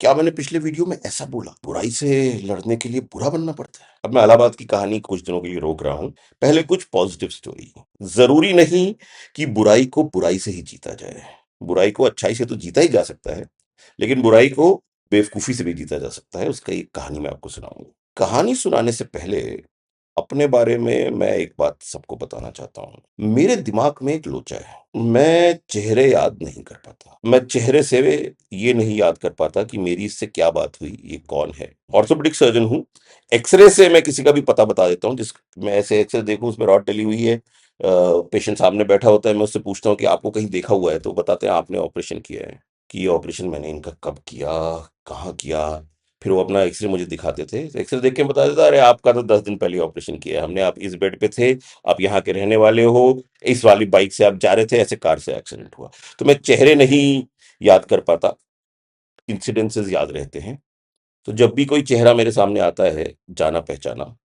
क्या मैंने पिछले वीडियो में ऐसा बोला बुराई से लड़ने के लिए बुरा बनना पड़ता है? अब मैं इलाहाबाद की कहानी कुछ दिनों के लिए रोक रहा हूं। पहले कुछ पॉजिटिव स्टोरी। जरूरी नहीं कि बुराई को बुराई से ही जीता जाए। बुराई को अच्छाई से तो जीता ही जा सकता है, लेकिन बुराई को बेवकूफी से भी जीता जा सकता है। उसका एक कहानी मैं आपको सुनाऊंगा। कहानी सुनाने से पहले अपने बारे में मैं एक बात सबको बताना चाहता हूँ। मेरे दिमाग में एक लोचा है, मैं चेहरे याद नहीं कर पाता। मैं चेहरे से ये नहीं याद कर पाता कि मेरी इससे क्या बात हुई, ये कौन है। ऑर्थोपेडिक सर्जन हूँ। एक्सरे से मैं किसी का भी पता बता देता हूँ। जिस मैं ऐसे एक्सरे देखूं उसमें रॉड डली हुई है, पेशेंट सामने बैठा होता है, मैं उससे पूछता हूँ कि आपको कहीं देखा हुआ है, तो बताते हैं आपने ऑपरेशन किया है। कि ये ऑपरेशन मैंने इनका कब किया, कहाँ किया। फिर वो अपना एक्सरे मुझे दिखाते थे, एक्सरे देख के बता देता, अरे आपका तो 10 दिन पहले ऑपरेशन किया है हमने, आप इस बेड पे थे, आप यहाँ के रहने वाले हो, इस वाली बाइक से आप जा रहे थे, ऐसे कार से एक्सीडेंट हुआ। तो मैं चेहरे नहीं याद कर पाता, इंसिडेंसेस याद रहते हैं। तो जब भी कोई चेहरा मेरे सामने आता है जाना पहचाना,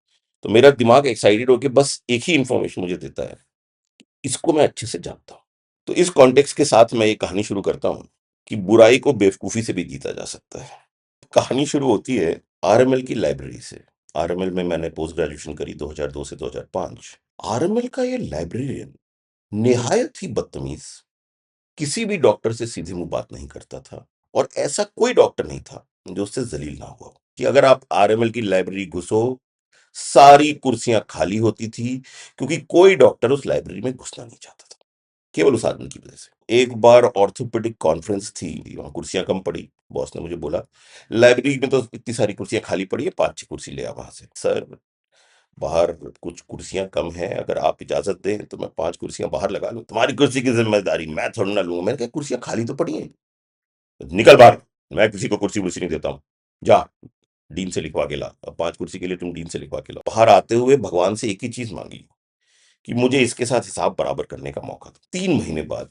तो मेरा दिमाग एक्साइटेड होकर बस एक ही इंफॉर्मेशन मुझे देता है, इसको मैं अच्छे से जानता हूँ। तो इस कॉन्टेक्स्ट के साथ मैं ये कहानी शुरू करता हूँ कि बुराई को बेवकूफी से भी जीता जा सकता है। कहानी शुरू होती है आरएमएल की लाइब्रेरी से। आरएमएल में मैंने पोस्ट ग्रेजुएशन करी 2002 से 2005। आरएमएल का ये लाइब्रेरियन निहायत ही बदतमीज, किसी भी डॉक्टर से सीधे मुंह बात नहीं करता था, और ऐसा कोई डॉक्टर नहीं था जो उससे जलील ना हुआ। कि अगर आप आरएमएल की लाइब्रेरी घुसो, सारी कुर्सियां खाली होती थी, क्योंकि कोई डॉक्टर उस लाइब्रेरी में घुसना नहीं चाहता था, केवल उस आदमी की वजह से। एक बार ऑर्थोपेडिक कॉन्फ्रेंस थी, वहां कुर्सियां कम पड़ी। बॉस ने मुझे बोला, लाइब्रेरी में तो इतनी सारी कुर्सियां खाली पड़ी है, 5-6 कुर्सी ले आ वहां से। सर, बाहर कुछ कुर्सियां कम हैं, अगर आप इजाजत दें तो मैं 5 कुर्सियां बाहर लगा लूं। तुम्हारी कुर्सी की जिम्मेदारी मैं थोड़ी ना लूंगा। मैंने कहा कुर्सियां खाली तो पड़ी हैं, निकल बाहर। मैं किसी को कुर्सी वुर्सी नहीं देता हूँ, जा डीन से लिखवा के ला। अब 5 कुर्सी के लिए तुम डीन से लिखवा के ला। बाहर आते हुए भगवान से एक ही चीज मांगी कि मुझे इसके साथ हिसाब बराबर करने का मौका दो। 3 महीने बाद,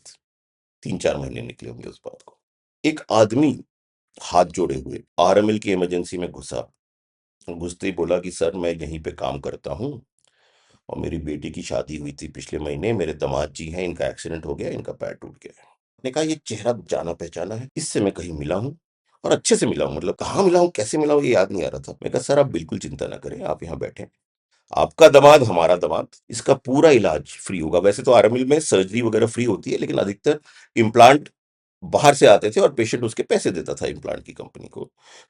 3-4 महीने निकले होंगे उस बात को, एक आदमी हाथ जोड़े हुए आरएमएल की इमरजेंसी में घुसा। घुसते ही बोला कि सर, मैं यहीं पे काम करता हूँ और मेरी बेटी की शादी हुई थी पिछले महीने, मेरे दामाद जी हैं, इनका एक्सीडेंट हो गया, इनका पैर टूट गया है। मैंने कहा ये चेहरा जाना पहचाना है, इससे मैं कहीं मिला हूँ, और अच्छे से मिला हूँ। मतलब कहाँ मिला हूँ, कैसे मिला हूँ, ये याद नहीं आ रहा था। मैं कहा सर, आप बिल्कुल चिंता ना करें, आप यहाँ बैठे, आपका दामाद हमारा दामाद, इसका पूरा इलाज फ्री होगा। वैसे तो आरएमएल में सर्जरी वगैरह फ्री होती है, लेकिन अधिकतर इम्प्लांट बाहर से आते थे और पेशेंट उसके पैसे देता था इम्प्लांट की कंपनी को।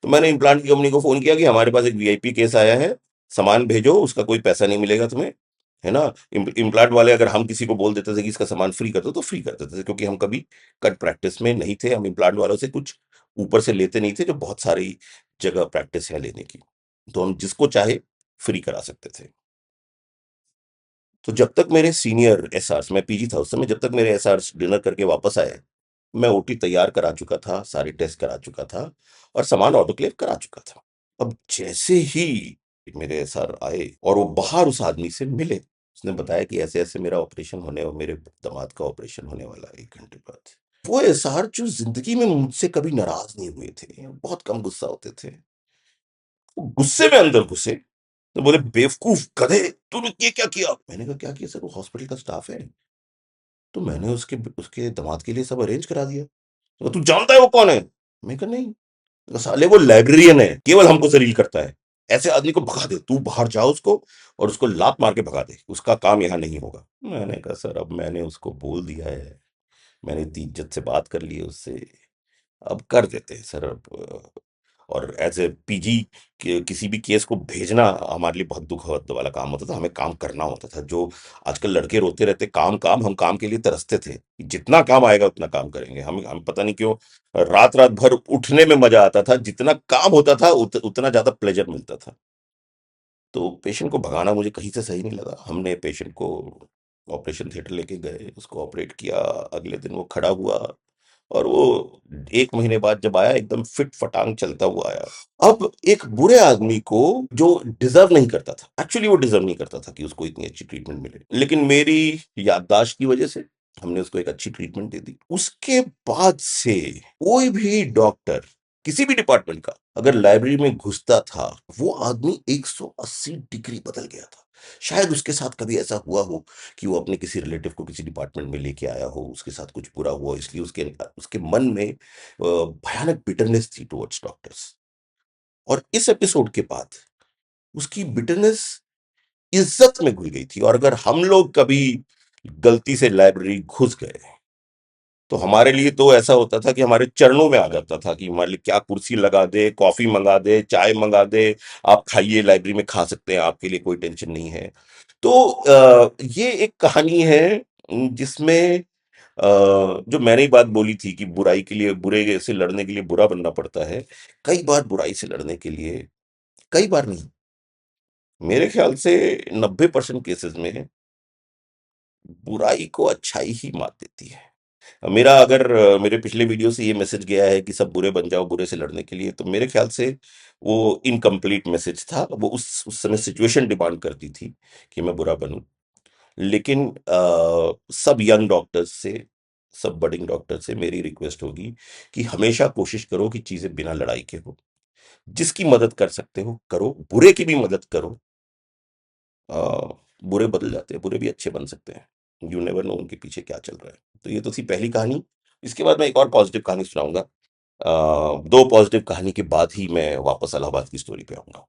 तो मैंने इम्प्लांट की कंपनी को फोन किया कि हमारे पास एक वीआईपी केस आया है, सामान भेजो, उसका कोई पैसा नहीं मिलेगा तुम्हें, है ना। इम्प्लांट वाले अगर हम किसी को बोल देते थे कि इसका सामान फ्री कर दो, तो फ्री कर देते थे, क्योंकि हम कभी कट प्रैक्टिस में नहीं थे। हम इम्प्लांट वालों से कुछ ऊपर से लेते नहीं थे, जो बहुत सारी जगह प्रैक्टिस है लेने की। तो हम जिसको चाहे फ्री करा सकते थे। तो जब तक मेरे सीनियर एसआर्स, मैं पीजी था उस समय, जब तक मेरे एसआर्स डिनर करके वापस आए, मैं ओटी तैयार करा चुका था, सारे टेस्ट करा चुका था, और सामान ऑटोक्लेव करा चुका था। अब जैसे ही मेरे एसआर आए और वो बाहर उस आदमी से मिले, उसने बताया कि ऐसे ऐसे मेरा ऑपरेशन होने और मेरे दामाद का ऑपरेशन होने वाला है 1 घंटे बाद। वो एसआर जो जिंदगी में मुझसे कभी नाराज नहीं हुए थे, बहुत कम गुस्सा होते थे, वो गुस्से में अंदर घुसे। तो बोले, बेवकूफ गधे, तूने ये क्या किया। मैंने कहा क्या किया सर, वो हॉस्पिटल का स्टाफ है, तो मैंने उसके उसके दामाद के लिए सब अरेंज करा दिया। तो तू जानता है वो कौन है। मैं कहा नहीं। तो साले वो लाइब्रेरियन है, केवल हमको जलील करता है, ऐसे आदमी को भगा दे, तू बाहर जाओ उसको और उसको लात मार के भगा दे, उसका काम यहाँ नहीं होगा। मैंने कहा सर, अब मैंने उसको बोल दिया है, मैंने इतनी इज्जत से बात कर ली है उससे, अब कर देते हैं सर। अब और एज ए पीजी किसी भी केस को भेजना हमारे लिए बहुत दुख वाला काम होता था, हमें काम करना होता था। जो आजकल लड़के रोते रहते काम काम, हम काम के लिए तरसते थे कि जितना काम आएगा उतना काम करेंगे। हम पता नहीं क्यों रात रात भर उठने में मजा आता था, जितना काम होता था उतना ज्यादा प्लेजर मिलता था। तो पेशेंट को भगाना मुझे कहीं से सही नहीं लगा। हमने पेशेंट को ऑपरेशन थिएटर लेके गए, उसको ऑपरेट किया, अगले दिन वो खड़ा हुआ, और वो 1 महीने बाद जब आया, एकदम फिट फटांग चलता हुआ आया। अब एक बुरे आदमी को, जो डिजर्व नहीं करता था, एक्चुअली वो डिजर्व नहीं करता था कि उसको इतनी अच्छी ट्रीटमेंट मिले, लेकिन मेरी याददाश्त की वजह से हमने उसको एक अच्छी ट्रीटमेंट दे दी। उसके बाद से कोई भी डॉक्टर किसी भी डिपार्टमेंट का अगर लाइब्रेरी में घुसता था, वो आदमी 180 डिग्री बदल गया था। शायद उसके साथ कभी ऐसा हुआ हो कि वो अपने किसी रिलेटिव को किसी डिपार्टमेंट में लेके आया हो, उसके साथ कुछ बुरा हुआ, इसलिए उसके उसके मन में भयानक बिटरनेस थी टुवर्ड्स डॉक्टर्स। और इस एपिसोड के बाद उसकी बिटरनेस इज्जत में घुल गई थी। और अगर हम लोग कभी गलती से लाइब्रेरी घुस गए, तो हमारे लिए तो ऐसा होता था कि हमारे चरणों में आ जाता था कि हमारे लिए क्या कुर्सी लगा दे, कॉफी मंगा दे, चाय मंगा दे, आप खाइए, लाइब्रेरी में खा सकते हैं, आपके लिए कोई टेंशन नहीं है। तो ये एक कहानी है जिसमें जो मैंने ही बात बोली थी कि बुराई के लिए, बुरे से लड़ने के लिए बुरा बनना पड़ता है। कई बार बुराई से लड़ने के लिए, कई बार नहीं, मेरे ख्याल से 90% केसेस में बुराई को अच्छाई ही मात देती है। मेरा अगर मेरे पिछले वीडियो से ये मैसेज गया है कि सब बुरे बन जाओ बुरे से लड़ने के लिए, तो मेरे ख्याल से वो इनकम्प्लीट मैसेज था। वो उस समय सिचुएशन डिमांड करती थी कि मैं बुरा बनूं। लेकिन सब यंग डॉक्टर्स से, सब बडिंग डॉक्टर से मेरी रिक्वेस्ट होगी कि हमेशा कोशिश करो कि चीजें बिना लड़ाई के हो। जिसकी मदद कर सकते हो करो, बुरे की भी मदद करो। अ, बुरे बदल जाते हैं, बुरे भी अच्छे बन सकते हैं। यू नेवर नो उनके पीछे क्या चल रहा है। तो ये तो थी पहली कहानी। इसके बाद मैं एक और पॉजिटिव कहानी सुनाऊंगा। 2 पॉजिटिव कहानी के बाद ही मैं वापस इलाहाबाद की स्टोरी पे आऊंगा।